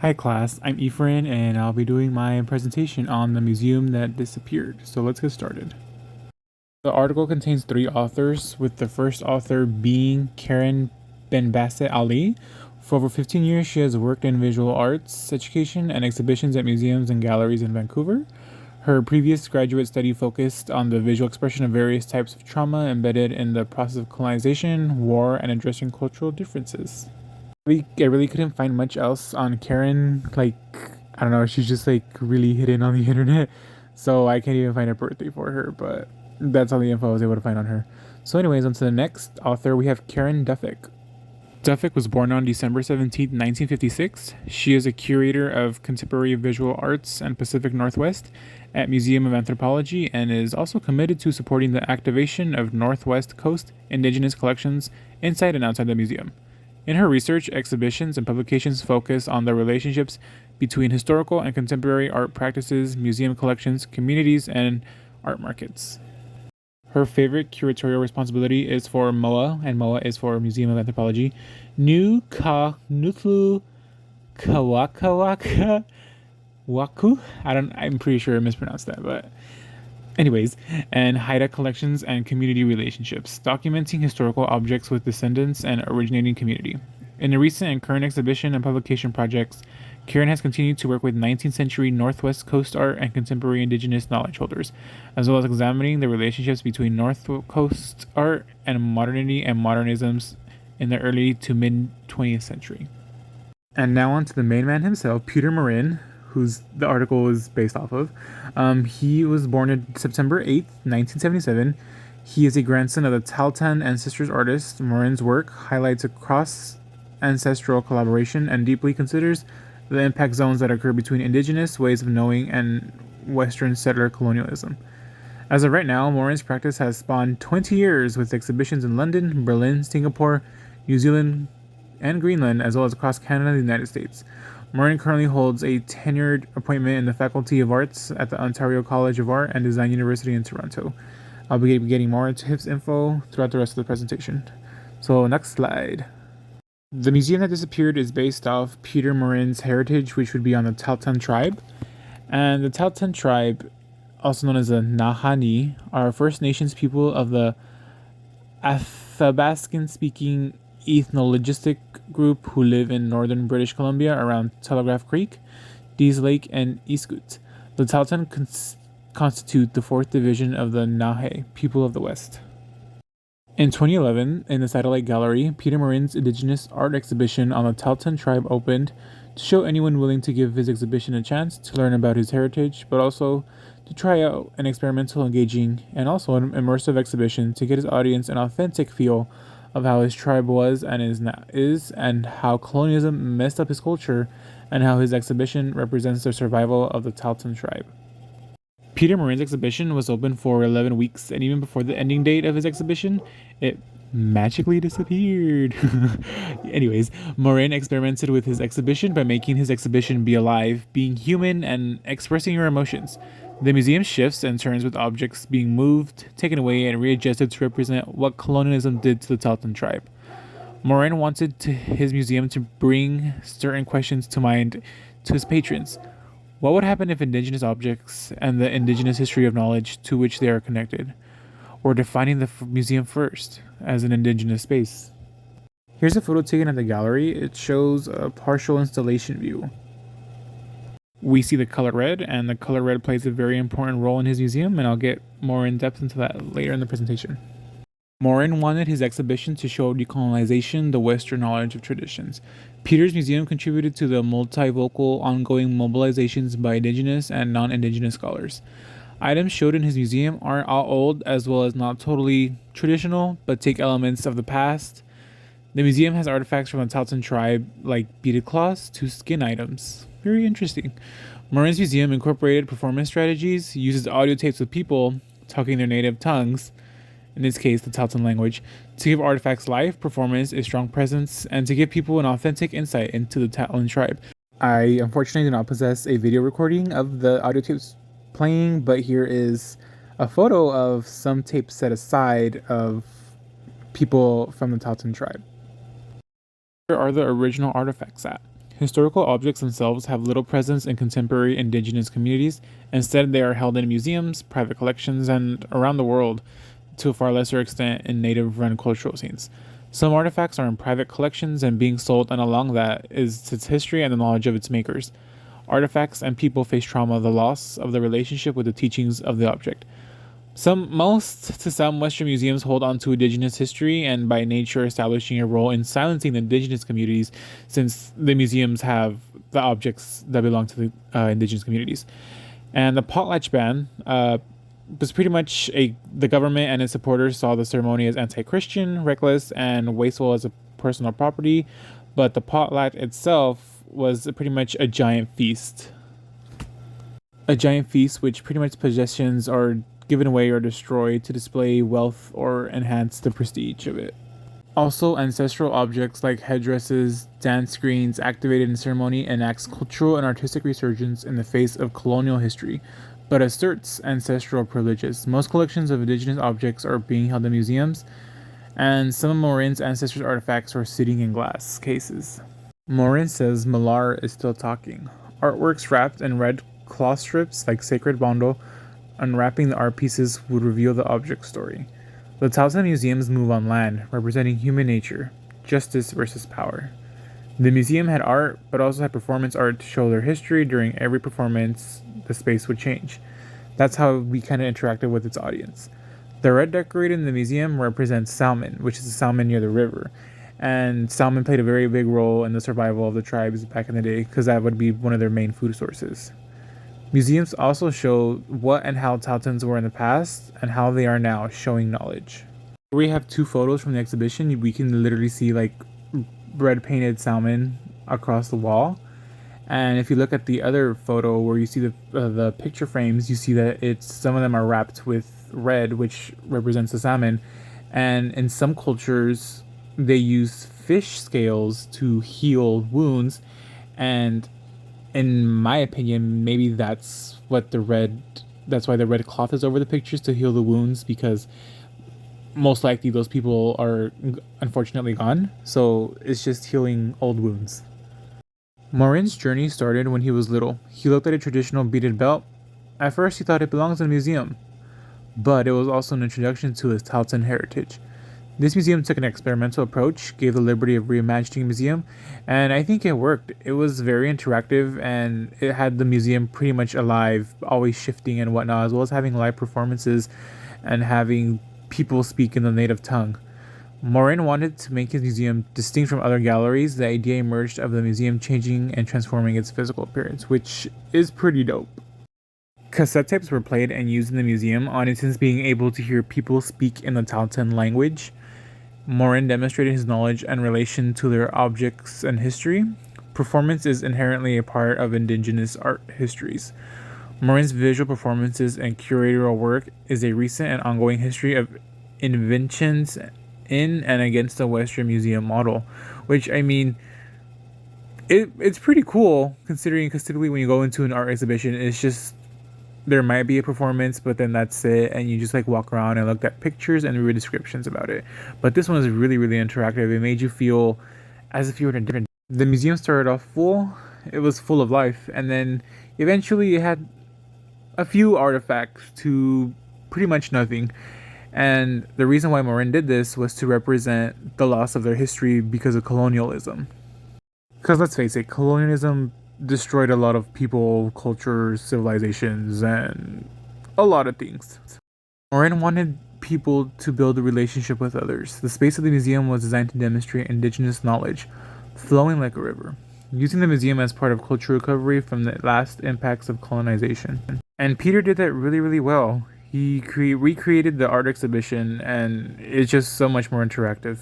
Hi class, I'm Ephraim and I'll be doing my presentation on the museum that disappeared. So let's get started. The article contains 3 authors, with the first author being Karen Benbasset Ali. For over 15 years, she has worked in visual arts, education, and exhibitions at museums and galleries in Vancouver. Her previous graduate study focused on the visual expression of various types of trauma embedded in the process of colonization, war, and addressing cultural differences. I really couldn't find much else on Karen. I don't know, she's just really hidden on the internet. So I can't even find a birthday for her, but that's all the info I was able to find on her. So anyways, on to the next author, we have Karen Duffick. Duffick was born on December 17, 1956. She is a curator of contemporary visual arts and Pacific Northwest at Museum of Anthropology and is also committed to supporting the activation of Northwest Coast Indigenous collections inside and outside the museum. In her research, exhibitions, and publications focus on the relationships between historical and contemporary art practices, museum collections, communities, and art markets. Her favorite curatorial responsibility is for MOA, and MOA is for Museum of Anthropology, Nutlu Kawakawaka Waku. I'm pretty sure I mispronounced that, but anyways, and Haida collections and community relationships, documenting historical objects with descendants and originating community. In the recent and current exhibition and publication projects, Karen has continued to work with 19th century Northwest Coast art and contemporary Indigenous knowledge holders, as well as examining the relationships between North Coast art and modernity and modernisms in the early to mid 20th century. And now on to the main man himself, Peter Morin, who's the article is based off of. He was born on September 8th, 1977. He is a grandson of the TAHLTAN ancestors artist. Morin's work highlights a cross-ancestral collaboration and deeply considers the impact zones that occur between indigenous ways of knowing and Western settler colonialism. As of right now, Morin's practice has spawned 20 years with exhibitions in London, Berlin, Singapore, New Zealand, and Greenland, as well as across Canada and the United States. Morin currently holds a tenured appointment in the Faculty of Arts at the Ontario College of Art and Design University in Toronto. I'll be getting more into his info throughout the rest of the presentation. So next slide. The museum that disappeared is based off Peter Morin's heritage, which would be on the TAHLTAN tribe. And the TAHLTAN tribe, also known as the Nahani, are First Nations people of the Athabascan-speaking ethnologistic group who live in northern British Columbia around Telegraph Creek, Dease Lake, and Iskoot. The TAHLTAN constitute the 4th division of the Nahe, people of the West. In 2011, in the Satellite Gallery, Peter Morin's Indigenous art exhibition on the TAHLTAN tribe opened to show anyone willing to give his exhibition a chance to learn about his heritage, but also to try out an experimental, engaging, and also an immersive exhibition to get his audience an authentic feel of how his tribe was and is, and how colonialism messed up his culture, and how his exhibition represents the survival of the TAHLTAN tribe. Peter Morin's exhibition was open for 11 weeks, and even before the ending date of his exhibition, it magically disappeared. Anyways, Morin experimented with his exhibition by making his exhibition be alive, being human, and expressing your emotions. The museum shifts and turns with objects being moved, taken away, and readjusted to represent what colonialism did to the TAHLTAN tribe. Morin wanted his museum to bring certain questions to mind to his patrons. What would happen if indigenous objects and the indigenous history of knowledge to which they are connected were defining the museum first as an indigenous space? Here's a photo taken at the gallery. It shows a partial installation view. We see the color red, and the color red plays a very important role in his museum, and I'll get more in depth into that later in the presentation. Morin wanted his exhibition to show decolonization, the Western knowledge of traditions. Peter's museum contributed to the multivocal ongoing mobilizations by indigenous and non-indigenous scholars. Items showed in his museum aren't all old as well as not totally traditional, but take elements of the past. The museum has artifacts from the TAHLTAN tribe, like beaded cloths to skin items. Very interesting. Morin's museum incorporated performance strategies, uses audio tapes with people talking their native tongues, in this case the TAHLTAN language, to give artifacts life, performance, a strong presence, and to give people an authentic insight into the TAHLTAN tribe. I unfortunately do not possess a video recording of the audio tapes playing, but here is a photo of some tapes set aside of people from the TAHLTAN tribe. Where are the original artifacts at? Historical objects themselves have little presence in contemporary indigenous communities. Instead, they are held in museums, private collections, and around the world, to a far lesser extent in native-run cultural scenes. Some artifacts are in private collections and being sold, and along that is its history and the knowledge of its makers. Artifacts and people face trauma, the loss of the relationship with the teachings of the object. Some Western museums hold on to indigenous history and by nature establishing a role in silencing the indigenous communities since the museums have the objects that belong to the indigenous communities. And the potlatch ban was pretty much the government and its supporters saw the ceremony as anti-Christian, reckless, and wasteful as a personal property, but the potlatch itself was pretty much a giant feast. A giant feast which pretty much possessions are given away or destroyed to display wealth or enhance the prestige of it. Also, ancestral objects like headdresses, dance screens activated in ceremony enacts cultural and artistic resurgence in the face of colonial history, but asserts ancestral privileges. Most collections of indigenous objects are being held in museums, and some of MORIN'S ancestors' artifacts are sitting in glass cases. MORIN says Malar is still talking. Artworks wrapped in red cloth strips like sacred bondo. Unwrapping the art pieces would reveal the object's story. The TAHLTAN museums move on land, representing human nature, justice versus power. The museum had art, but also had performance art to show their history. During every performance, the space would change. That's how we kind of interacted with its audience. The red decorated in the museum represents salmon, which is a salmon near the river. And salmon played a very big role in the survival of the tribes back in the day, because that would be one of their main food sources. Museums also show what and how TAHLTANs were in the past and how they are now, showing knowledge. We have two photos from the exhibition. We can literally see like red painted salmon across the wall. And if you look at the other photo where you see the picture frames, you see that some of them are wrapped with red, which represents the salmon. And in some cultures, they use fish scales to heal wounds, and in my opinion, maybe that's why the red cloth is over the pictures, to heal the wounds, because most likely those people are unfortunately gone. So it's just healing old wounds. MORIN'S journey started when he was little. He looked at a traditional beaded belt. At first he thought it belongs in a museum, but it was also an introduction to his TAHLTAN heritage. This museum took an experimental approach, gave the liberty of reimagining the museum, and I think it worked. It was very interactive, and it had the museum pretty much alive, always shifting and whatnot, as well as having live performances and having people speak in the native tongue. MORIN wanted to make his museum distinct from other galleries. The idea emerged of the museum changing and transforming its physical appearance, which is pretty dope. Cassette tapes were played and used in the museum, audiences being able to hear people speak in the TAHLTAN language. MORIN demonstrated his knowledge and relation to their objects and history. Performance is inherently a part of indigenous art histories. MORIN'S visual performances and curatorial work is a recent and ongoing history of inventions in and against the Western museum model, which, I mean, it's pretty cool considering, because typically when you go into an art exhibition, it's just there might be a performance, but then that's it, and you just like walk around and look at pictures and read descriptions about it. But this one was really, really interactive. It made you feel as if you were in a different. The museum started off full. It was full of life, and then eventually it had a few artifacts to pretty much nothing. And the reason why MORIN did this was to represent the loss of their history because of colonialism. Because let's face it, colonialism destroyed a lot of people, cultures, civilizations, and a lot of things. MORIN wanted people to build a relationship with others. The space of the museum was designed to demonstrate indigenous knowledge, flowing like a river, using the museum as part of cultural recovery from the last impacts of colonization. And Peter did that really, really well. He recreated the art exhibition, and it's just so much more interactive.